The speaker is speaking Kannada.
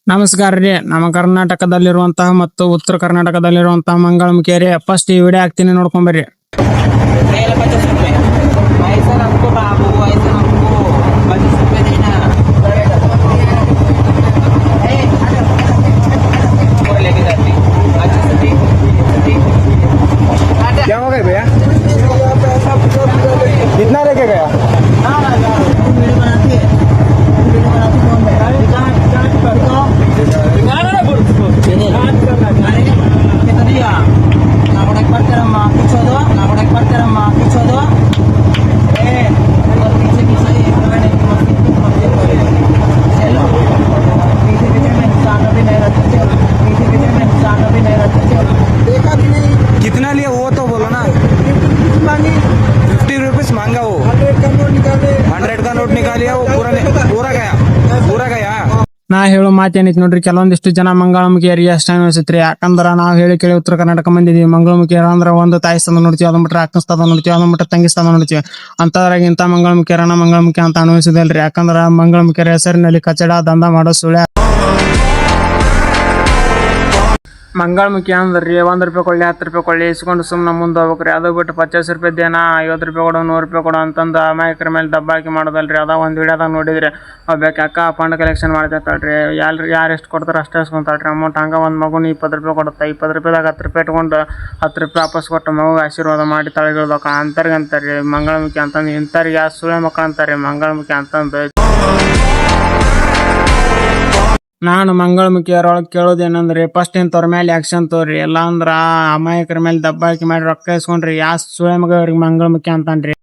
ನಮಸ್ಕಾರ ರೀ. ನಮ್ಮ ಕರ್ನಾಟಕದಲ್ಲಿರುವಂತಹ ಮತ್ತು ಉತ್ತರ ಕರ್ನಾಟಕದಲ್ಲಿರುವಂತಹ ಮಂಗಳಮುಖಿಯರೇ, ಫಸ್ಟ್ ಈ ವಿಡಿಯೋ ಹಾಕ್ತೀನಿ, ನೋಡ್ಕೊಂಬರ್ರಿ. क्या हो गया भैया? कितना लेके गया? कितना लिया वो तो बोलो ना. 50 रुपीज मांगा वो. 100 का नोट निकालिया वो पूरा गया. ನಾ ಹೇಳೋ ಮಾತೇನೈತಿ ನೋಡ್ರಿ, ಕೆಲವೊಂದಿಷ್ಟು ಜನ ಮಂಗಳಮುಖಿಯರಿಗೆ ಅಷ್ಟ ಅನಿಸುತ್ರಿ. ಯಾಕಂದ್ರ ನಾವ್ ಹೇಳಿ ಕೇಳಿ ಉತ್ತರ ಕರ್ನಾಟಕ ಬಂದಿದೀವಿ. ಮಂಗಳಮುಖಿಯರ ಅಂದ್ರ ಒಂದು ತಾಯಿ ಸ್ಥಾನ ನೋಡ್ತೀವಿ, ಅದನ್ನ ಬಿಟ್ರೆ ಅಕ್ಕನ ಸ್ಥಾನ ನೋಡ್ತೀವಿ, ಅದನ್ನ ಬಿಟ್ರೆ ತಂಗಿ ಸ್ಥಾನ ನೋಡ್ತೀವಿ. ಅಂತದ್ರಾಗ ಇಂತ ಮಂಗಳಮುಖಿಯರನ್ನ ಮಂಗಳಮುಖಿ ಅಂತ ಅನಿಸಿದಲ್ರಿ. ಯಾಕಂದ್ರ ಮಂಗಳಮುಖಿಯರ ಹೆಸರಿನಲ್ಲಿ ಕಚಡ ದಂಧ ಮಾಡೋ ಸುಳ್ಯ. ಮಂಗಳಮುಖಿ ಅಂದ್ರಿ 1 ರೂಪಾಯಿ ಕೊಳ್ಳಿ 10 ರೂಪಾಯಿ ಕೊಳ್ಳಿ ಇಸ್ಕೊಂಡು ಸುಮ್ಮನೆ ಮುಂದೆ ಹೋಗ್ಬೇಕ್ರಿ. ಅದು ಬಿಟ್ಟು 50 ರೂಪಾಯಿ ದೇನ 50 ರೂಪಾಯಿ ಕೊಡು 100 ರೂಪಾಯಿ ಕೊಡು ಅಂತಂದು ಅಮಾಯಕರ ಮೇಲೆ ದಬ್ಬಾಕಿ ಮಾಡೋದಲ್ರಿ. ಅದ ಒಂದು ವಿಡಿಯೋದಾಗ ನೋಡಿದ್ರಿ. ಒಬ್ಬಾಕಿ ಅಕ್ಕ ಫಂಡ್ ಕಲೆಕ್ಷನ್ ಮಾಡ್ತಿರ್ತಾಳ್ರಿ. ಯಾರು ಎಷ್ಟು ಕೊಡ್ತಾರೆ ಅಷ್ಟೇ ಇಸ್ಕೊಂತಾಳ್ರಿ ಅಮೌಂಟ್. ಹಂಗೆ ಒಂದು ಮಗುನ 20 ರೂಪಾಯಿ ಕೊಡುತ್ತೆ. 20 ರೂಪಾಯಿದಾಗ 10 ರೂಪಾಯಿ ಇಟ್ಕೊಂಡು 10 ರೂಪಾಯಿ ವಾಪಸ್ ಕೊಟ್ಟು ಮಗುಗೆ ಆಶೀರ್ವಾದ ಮಾಡಿ ತಳಗಿಳ್ದಕ್ಕ ಅಂತರ್ಗೆ ಅಂತಾರ್ರಿ ಮಂಗಳಮುಖಿ ಅಂತಂದು. ಇಂಥವ್ರಿಗೆ ಯಾವ ಸುಳ್ಳೆ ಮಕ್ಕಳು ಅಂತಾರೆ ಮಂಗಳಮುಖಿ ಅಂತಂದು. ನಾನು ಮಂಗಳಮುಖಿಯರೊಳಗೆ ಕೇಳೋದೇನಂದ್ರೆ, ಫಸ್ಟ್ ಇಂಥವ್ರ ಮೇಲೆ ಆಕ್ಷನ್ ತೋರಿ. ಇಲ್ಲ ಅಂದ್ರ ಅಮಾಯಕರ ಮೇಲೆ ದಬ್ಬಾಕಿ ಮಾಡಿ ರೊಕ್ಕ ಇಸ್ಕೊಂಡ್ರಿ ಯಾವ ಸುಳೆ ಮಗ ಅವ್ರಿಗೆ ಮಂಗಳಮುಖಿ ಅಂತಾನ್ರಿ.